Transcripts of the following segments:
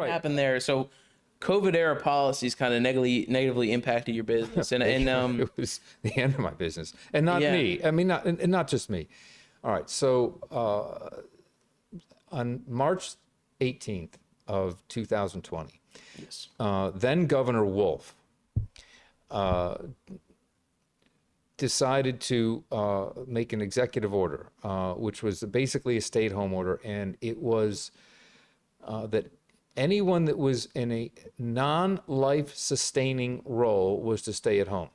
What happened there? So COVID era policies kind of negatively impacted your business, and it was the end of my business, and not me. I mean, not just me. All right, so on March 18th of 2020, yes, then Governor Wolf decided to make an executive order, which was basically a stay-at-home order, and it was that anyone that was in a non-life sustaining role was to stay at home.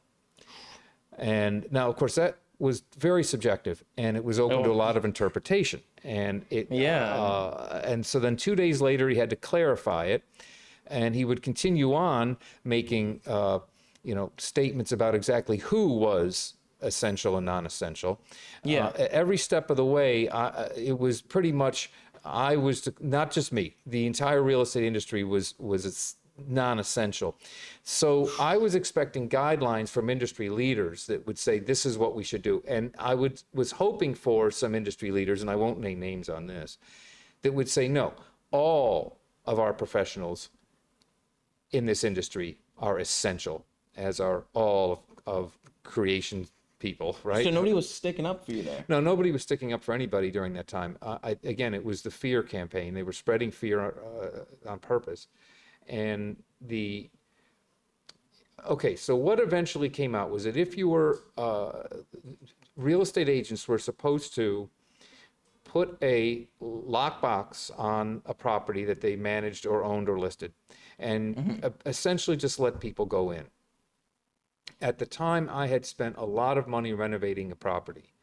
And now, of course, that was very subjective, and it was open to a lot of interpretation. And and so then 2 days later, he had to clarify it, and he would continue on making statements about exactly who was essential and non-essential. Every step of the way, it was pretty much, not just me, the entire real estate industry was non-essential. So I was expecting guidelines from industry leaders that would say, this is what we should do. And I was hoping for some industry leaders, and I won't name names on this, that would say, no, all of our professionals in this industry are essential, as are all of creation people, right? So nobody was sticking up for you there? No, nobody was sticking up for anybody during that time. Again, it was the fear campaign. They were spreading fear on purpose. And so what eventually came out was that if you were, real estate agents were supposed to put a lockbox on a property that they managed or owned or listed, and essentially just let people go in. At the time, I had spent a lot of money renovating a property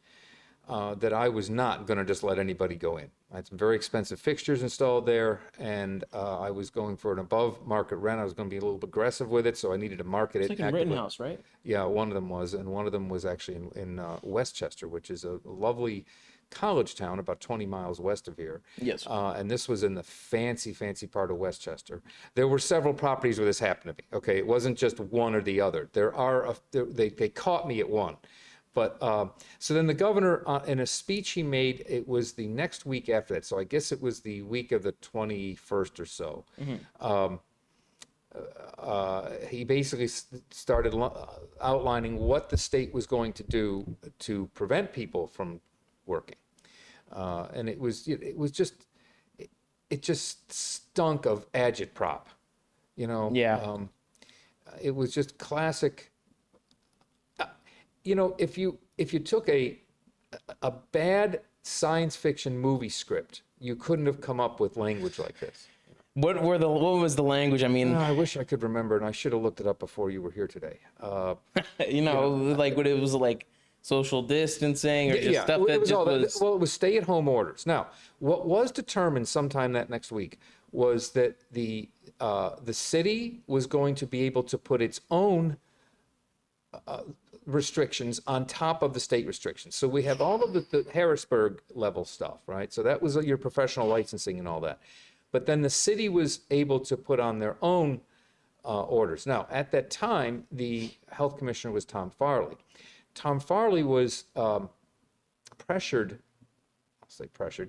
that I was not going to just let anybody go in. I had some very expensive fixtures installed there, and I was going for an above market rent. I was going to be a little bit aggressive with it, so I needed to market it. It's like in Rittenhouse, right? Yeah, one of them was, and one of them was actually in Westchester, which is a lovely college town about 20 miles west of here. Yes. And this was in the fancy part of Westchester. There were several properties where this happened to me. Okay, it wasn't just one or the other. They caught me at one. But so then the governor, in a speech he made, it was the next week after that. So I guess it was the week of the 21st or so. He basically started outlining what the state was going to do to prevent people from working, and it just stunk of agitprop, it was just classic. If you took a bad science fiction movie script, you couldn't have come up with language like this. What was the language? I mean, I wish I could remember, and I should have looked it up before you were here today. like what it was like. Social distancing or just stuff that just was... Well, it was stay-at-home orders. Now, what was determined sometime that next week was that the city was going to be able to put its own restrictions on top of the state restrictions. So we have all of the Harrisburg level stuff, right? So that was your professional licensing and all that. But then the city was able to put on their own orders. Now, at that time, the health commissioner was Tom Farley. Tom Farley was pressured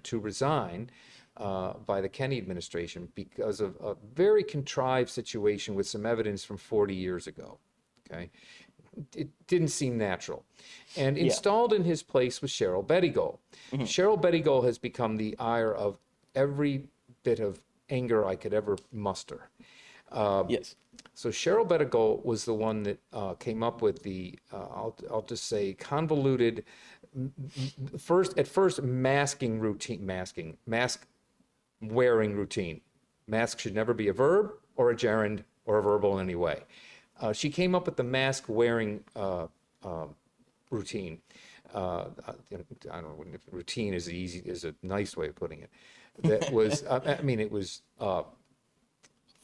to resign by the Kennedy administration because of a very contrived situation with some evidence from 40 years ago. Okay, it didn't seem natural. And installed in his place was Cheryl Bettigol. Cheryl Bettigol has become the ire of every bit of anger I could ever muster. Yes. So Cheryl Bettigol was the one that came up with the, I'll just say, convoluted, mask wearing routine. Mask should never be a verb or a gerund or a verbal in any way. She came up with the mask wearing routine. I don't know if routine is a nice way of putting it. That was, it was.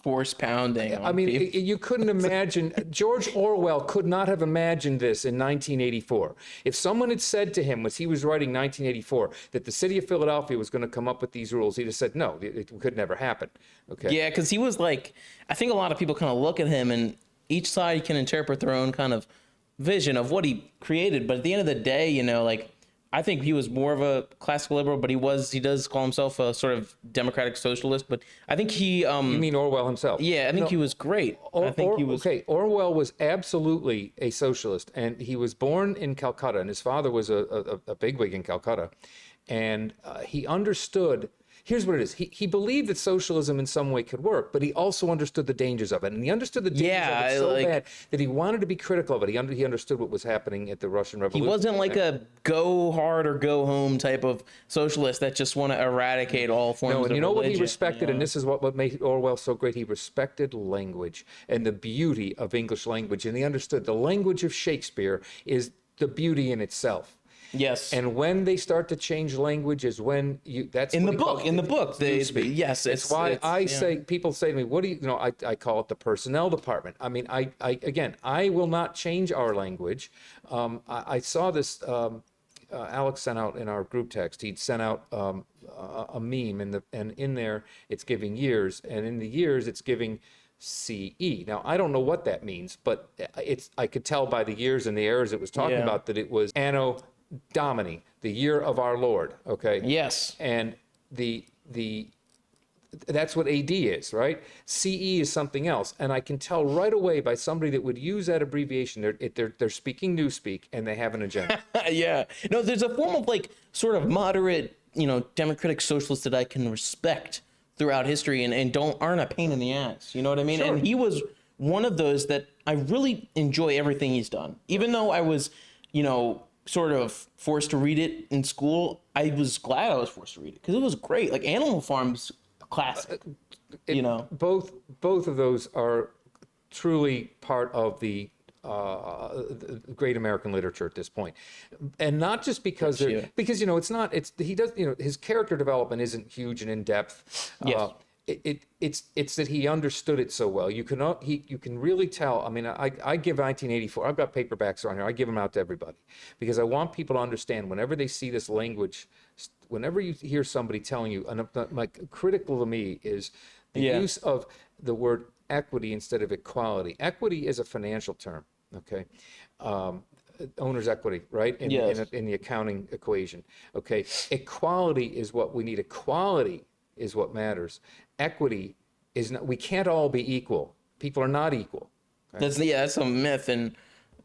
Force pounding. You couldn't imagine. George Orwell could not have imagined this in 1984. If someone had said to him, as he was writing 1984, that the city of Philadelphia was going to come up with these rules, he'd have said, no, it could never happen. Okay. Yeah, because he was like, I think a lot of people kind of look at him and each side can interpret their own kind of vision of what he created. But at the end of the day, I think he was more of a classical liberal, but he does call himself a sort of democratic socialist. But I think he, You mean Orwell himself? yeah, I think he was great. I think he was. Okay, Orwell was absolutely a socialist, and he was born in Calcutta, and his father was a bigwig in Calcutta, and he understood. Here's what it is. He believed that socialism in some way could work, but he also understood the dangers of it. And he understood the dangers of it so bad that he wanted to be critical of it. He understood what was happening at the Russian Revolution. He wasn't like a go hard or go home type of socialist that just want to eradicate all forms of religion. You know what he respected, and this is what made Orwell so great? He respected language and the beauty of English language. And he understood the language of Shakespeare is the beauty in itself. Yes. And when they start to change language is when that's in the book. Yes. It's why I say, people say to me, what do you know, I call it the personnel department. I mean, I will not change our language. I saw this, Alex sent out in our group text, he'd sent out a meme and in there it's giving years, and in the years it's giving CE. Now, I don't know what that means, but I could tell by the years and the eras it was talking about that it was Anno Domini, the year of our Lord, okay? Yes. And that's what AD is, right? CE is something else. And I can tell right away by somebody that would use that abbreviation, they're speaking newspeak and they have an agenda. Yeah. No, there's a form of like sort of moderate, democratic socialists that I can respect throughout history and aren't a pain in the ass. You know what I mean? Sure. And he was one of those that I really enjoy everything he's done. Even though I was, sort of forced to read it in school, I was glad I was forced to read it because it was great. Like Animal Farm's classic, Both of those are truly part of the great American literature at this point, and not just because it's not. He does. His character development isn't huge and in depth. Yes. It's that he understood it so well. You can really tell. I mean, I give 1984. I've got paperbacks on here. I give them out to everybody because I want people to understand whenever they see this language, whenever you hear somebody telling you, and like critical to me is the use of the word equity instead of equality. Equity is a financial term. Okay. Owner's equity, right? In the accounting equation. Okay. Equality is what we need. Equality is what matters. Equity is not, we can't all be equal. People are not equal. Okay? That's a myth, and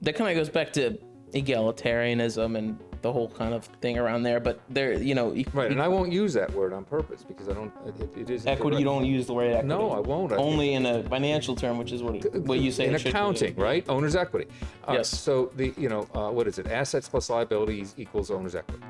that kind of goes back to egalitarianism and the whole kind of thing around there. But there, right. And I won't use that word on purpose because I don't. It is equity. You don't use the word equity. No, I won't. Only in a financial term, which is what you say in accounting, right? Owner's equity. Yes. So what is it? Assets plus liabilities equals owner's equity.